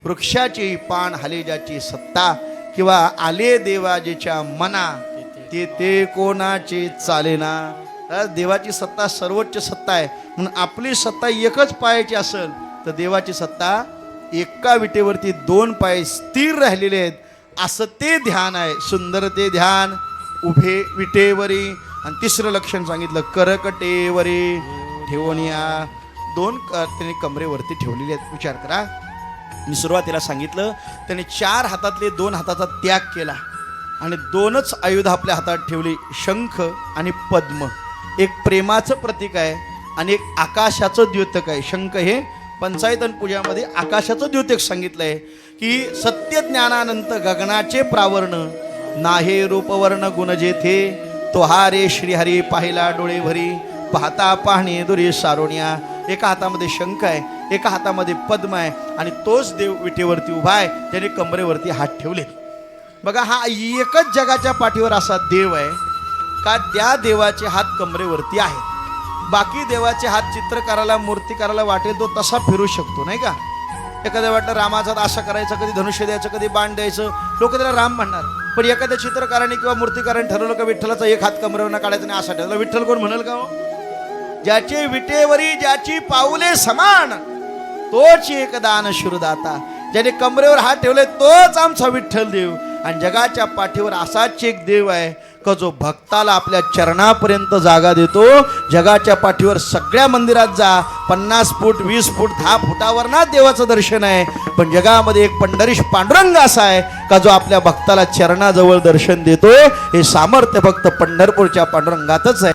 वृक्षाची पान हाले ज्याची सत्ता किंवा आले देवाजीच्या मना ते कोणाचे चालेना। देवाची सत्ता सर्वोच्च सत्ता आहे, म्हणून आपली सत्ता एकच पायाची असेल तर देवाची सत्ता एका विटेवरती दोन पाय स्थिर राहिलेले आहेत, असं ते ध्यान आहे। सुंदर ते ध्यान उभे विटेवरी। आणि तिसरं लक्षण सांगितलं करकटेवरी ठेवून या दोन त्यांनी कमरेवरती ठेवलेले आहेत। विचार करा, मी सुरुवातीला सांगितलं त्याने 4 हातातले 2 हाताचा त्याग केला आणि 2च आयुध आपल्या हातात ठेवली, शंख आणि पद्म। एक प्रेमाचं प्रतीक आहे आणि एक आकाशाचं द्योतक आहे। शंख हे पंचायतन पूजामध्ये आकाशाचं द्योतक सांगितलं आहे की सत्य ज्ञानानंत गगनाचे प्रावर्ण नाहे रूपवर्ण गुण जेथे तो हा रे श्रीहरी पाहिला डोळे भरी पाहता पाहणे दुरी सारोण्या। एका हातामध्ये शंख आहे, एका हातामध्ये पद्म आहे आणि तोच देव विटेवरती उभा आहे, त्याने कमरेवरती हात ठेवले। बघा, हा एकच जगाच्या पाठीवर असा देव आहे का त्या देवाचे हात कमरेवरती आहेत। बाकी देवाचे हात चित्रकाराला मूर्तिकाराला वाटेल तो तसा फिरू शकतो, नाही का? एखाद्या वाटलं रामाचा असं करायचं, कधी धनुष्य द्यायचं, कधी बाण द्यायचं, लोक त्याला राम म्हणणार। पण एखाद्या चित्रकाराने किंवा मूर्तिकाराने ठरवलं का विठ्ठलाचा एक हात कमरेवर काढायचा नाही असा ठरवला, विठ्ठल कोण म्हणाल का हो? ज्याचे विटेवरी ज्याची पाऊले समान तोच एक दान शुरदाता। ज्याने कमरेवर हात ठेवले तोच आमचा विठ्ठल देव। आणि जगाच्या पाठीवर असाच एक देव आहे का जो भक्ताला आपल्या चरणापर्यंत जागा देतो। जगाच्या पाठीवर सगळ्या मंदिरात जा, 50 फूट 20 फूट 10 फुटावर ना देवाचं दर्शन आहे, पण जगामध्ये एक पंढरीश पांडुरंग असा आहे का जो आपल्या भक्ताला चरणाजवळ दर्शन देतोय। हे सामर्थ्य फक्त पंढरपूरच्या पांडुरंगातच आहे।